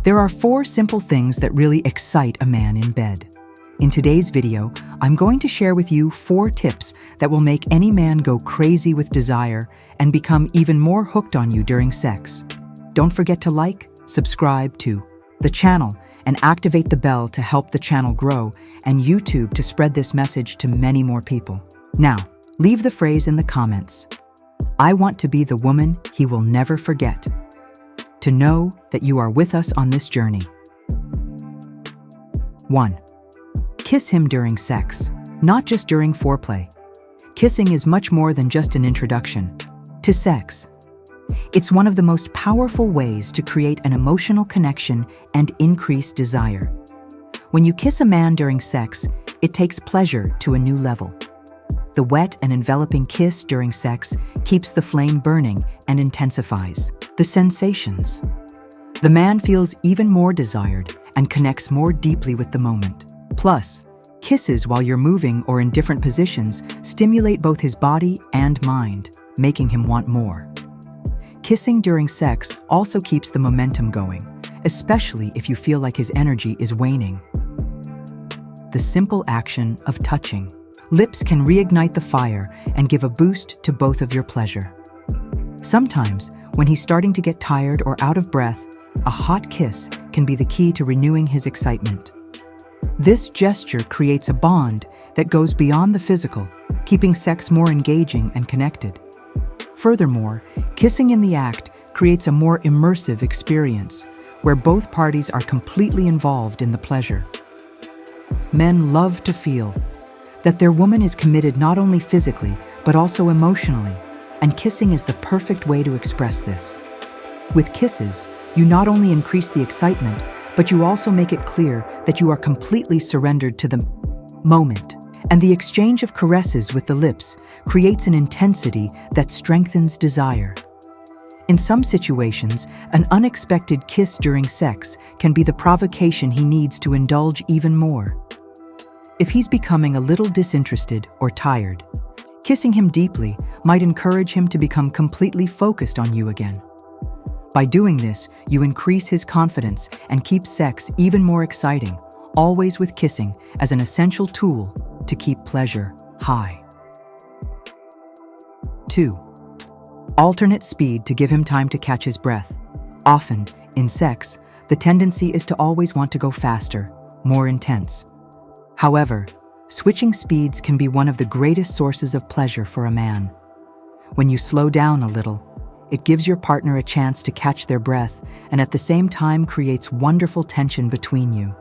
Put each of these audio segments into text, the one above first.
There are 4 simple things that really excite a man in bed. In today's video, I'm going to share with you 4 tips that will make any man go crazy with desire and become even more hooked on you during sex. Don't forget to like, subscribe to the channel, and activate the bell to help the channel grow and YouTube to spread this message to many more people. Now, leave the phrase in the comments. I want to be the woman he will never forget. To know that you are with us on this journey. 1. Kiss him during sex, not just during foreplay. Kissing is much more than just an introduction to sex. It's one of the most powerful ways to create an emotional connection and increase desire. When you kiss a man during sex, it takes pleasure to a new level. The wet and enveloping kiss during sex keeps the flame burning and intensifies the sensations. The man feels even more desired and connects more deeply with the moment. Plus, kisses while you're moving or in different positions stimulate both his body and mind, making him want more. Kissing during sex also keeps the momentum going, especially if you feel like his energy is waning. The simple action of touching. Lips can reignite the fire and give a boost to both of your pleasure. Sometimes, when he's starting to get tired or out of breath, a hot kiss can be the key to renewing his excitement. This gesture creates a bond that goes beyond the physical, keeping sex more engaging and connected. Furthermore, kissing in the act creates a more immersive experience, where both parties are completely involved in the pleasure. Men love to feel that their woman is committed not only physically, but also emotionally, and kissing is the perfect way to express this. With kisses, you not only increase the excitement, but you also make it clear that you are completely surrendered to the moment. And the exchange of caresses with the lips creates an intensity that strengthens desire. In some situations, an unexpected kiss during sex can be the provocation he needs to indulge even more. If he's becoming a little disinterested or tired, kissing him deeply might encourage him to become completely focused on you again. By doing this, you increase his confidence and keep sex even more exciting, always with kissing as an essential tool to keep pleasure high. 2. Alternate speed to give him time to catch his breath. Often, in sex, the tendency is to always want to go faster, more intense. However, switching speeds can be one of the greatest sources of pleasure for a man. When you slow down a little, it gives your partner a chance to catch their breath and at the same time creates wonderful tension between you.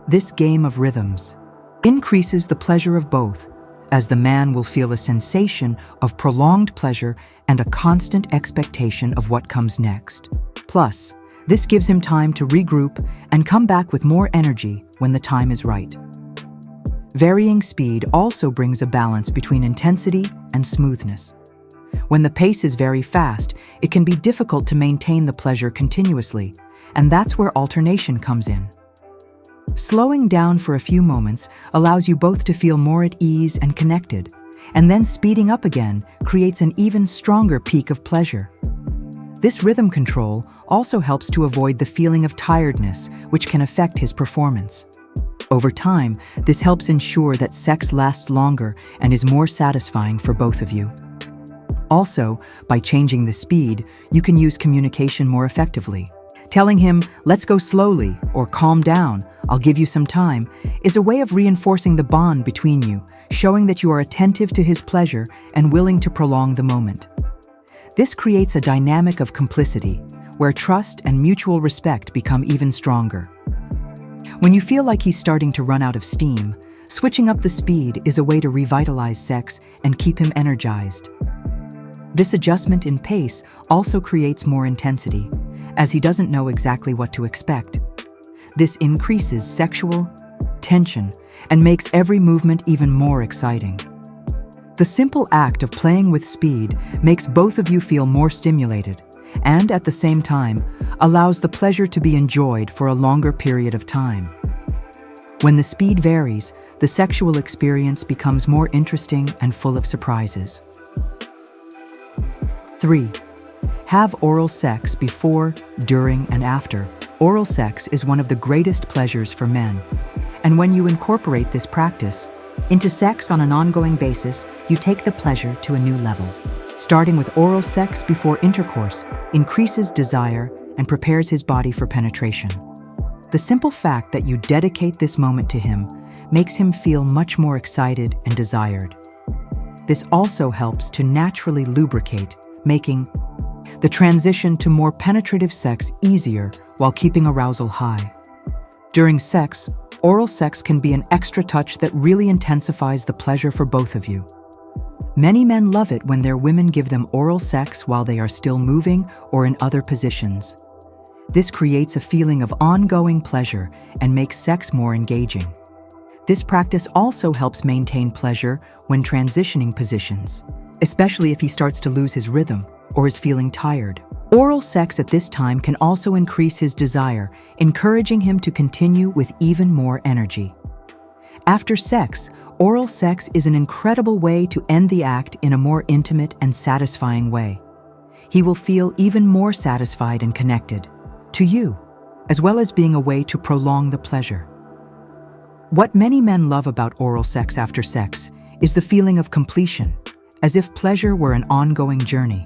This game of rhythms increases the pleasure of both, as the man will feel a sensation of prolonged pleasure and a constant expectation of what comes next. Plus, this gives him time to regroup and come back with more energy when the time is right. Varying speed also brings a balance between intensity and smoothness. When the pace is very fast, it can be difficult to maintain the pleasure continuously, and that's where alternation comes in. Slowing down for a few moments allows you both to feel more at ease and connected, and then speeding up again creates an even stronger peak of pleasure. This rhythm control also helps to avoid the feeling of tiredness, which can affect his performance. Over time, this helps ensure that sex lasts longer and is more satisfying for both of you. Also, by changing the speed, you can use communication more effectively. Telling him, "Let's go slowly," or "Calm down, I'll give you some time," is a way of reinforcing the bond between you, showing that you are attentive to his pleasure and willing to prolong the moment. This creates a dynamic of complicity, where trust and mutual respect become even stronger. When you feel like he's starting to run out of steam, switching up the speed is a way to revitalize sex and keep him energized. This adjustment in pace also creates more intensity, as he doesn't know exactly what to expect. This increases sexual tension and makes every movement even more exciting. The simple act of playing with speed makes both of you feel more stimulated and, at the same time, allows the pleasure to be enjoyed for a longer period of time. When the speed varies, the sexual experience becomes more interesting and full of surprises. 3. Have oral sex before, during, and after. Oral sex is one of the greatest pleasures for men. And when you incorporate this practice into sex on an ongoing basis, you take the pleasure to a new level. Starting with oral sex before intercourse increases desire and prepares his body for penetration. The simple fact that you dedicate this moment to him makes him feel much more excited and desired. This also helps to naturally lubricate, making the transition to more penetrative sex easier while keeping arousal high. During sex, oral sex can be an extra touch that really intensifies the pleasure for both of you. Many men love it when their women give them oral sex while they are still moving or in other positions. This creates a feeling of ongoing pleasure and makes sex more engaging. This practice also helps maintain pleasure when transitioning positions, especially if he starts to lose his rhythm or is feeling tired. Oral sex at this time can also increase his desire, encouraging him to continue with even more energy. After sex, oral sex is an incredible way to end the act in a more intimate and satisfying way. He will feel even more satisfied and connected to you, as well as being a way to prolong the pleasure. What many men love about oral sex after sex is the feeling of completion, as if pleasure were an ongoing journey.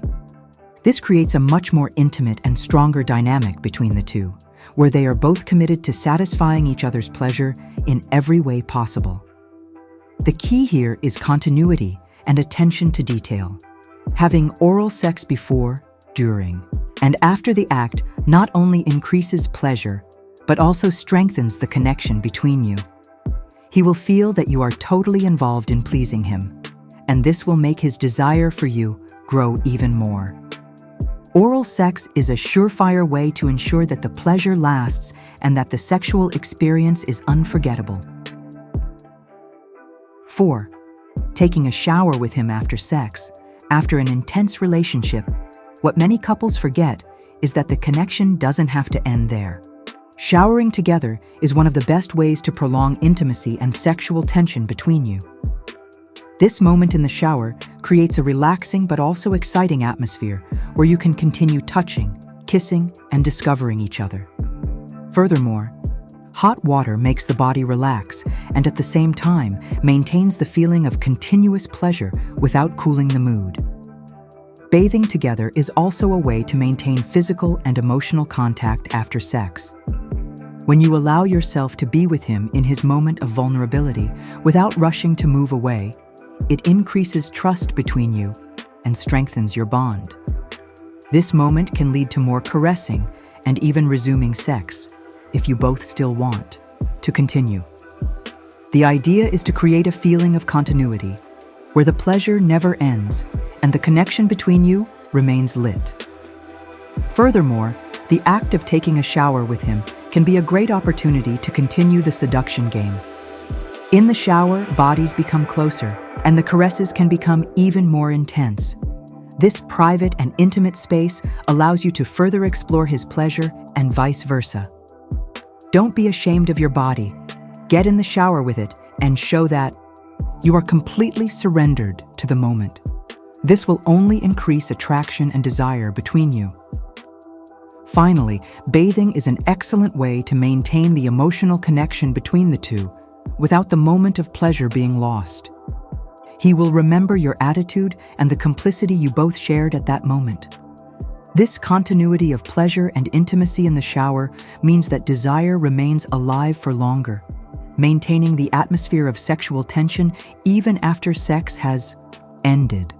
This creates a much more intimate and stronger dynamic between the two, where they are both committed to satisfying each other's pleasure in every way possible. The key here is continuity and attention to detail. Having oral sex before, during, and after the act not only increases pleasure, but also strengthens the connection between you. He will feel that you are totally involved in pleasing him, and this will make his desire for you grow even more. Oral sex is a surefire way to ensure that the pleasure lasts and that the sexual experience is unforgettable. 4. Taking a shower with him after sex. After an intense relationship, what many couples forget is that the connection doesn't have to end there. Showering together is one of the best ways to prolong intimacy and sexual tension between you. This moment in the shower creates a relaxing but also exciting atmosphere where you can continue touching, kissing, and discovering each other. Furthermore, hot water makes the body relax and at the same time maintains the feeling of continuous pleasure without cooling the mood. Bathing together is also a way to maintain physical and emotional contact after sex. When you allow yourself to be with him in his moment of vulnerability without rushing to move away, it increases trust between you and strengthens your bond. This moment can lead to more caressing and even resuming sex, if you both still want to continue. The idea is to create a feeling of continuity, where the pleasure never ends and the connection between you remains lit. Furthermore, the act of taking a shower with him can be a great opportunity to continue the seduction game. In the shower, bodies become closer, and the caresses can become even more intense. This private and intimate space allows you to further explore his pleasure and vice versa. Don't be ashamed of your body. Get in the shower with it and show that you are completely surrendered to the moment. This will only increase attraction and desire between you. Finally, bathing is an excellent way to maintain the emotional connection between the two without the moment of pleasure being lost. He will remember your attitude and the complicity you both shared at that moment. This continuity of pleasure and intimacy in the shower means that desire remains alive for longer, maintaining the atmosphere of sexual tension even after sex has ended.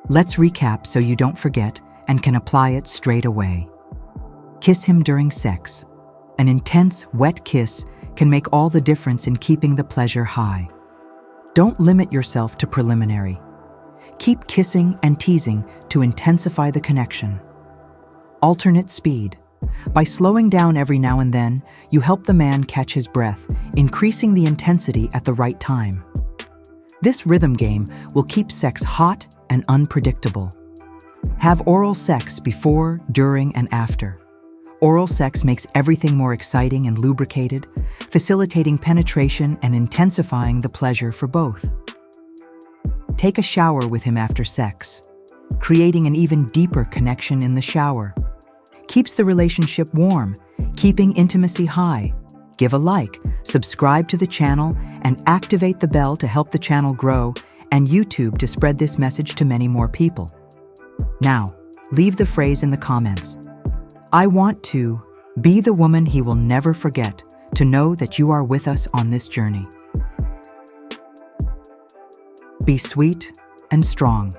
Let's recap so you don't forget and can apply it straight away. Kiss him during sex. An intense, wet kiss can make all the difference in keeping the pleasure high. Don't limit yourself to preliminary. Keep kissing and teasing to intensify the connection. Alternate speed. By slowing down every now and then, you help the man catch his breath, increasing the intensity at the right time. This rhythm game will keep sex hot and unpredictable. Have oral sex before, during, and after. Oral sex makes everything more exciting and lubricated, facilitating penetration and intensifying the pleasure for both. Take a shower with him after sex, creating an even deeper connection in the shower. keeps the relationship warm, keeping intimacy high. Give a like, subscribe to the channel, and activate the bell to help the channel grow and YouTube to spread this message to many more people. Now, leave the phrase in the comments. I want to be the woman he will never forget, to know that you are with us on this journey. Be sweet and strong.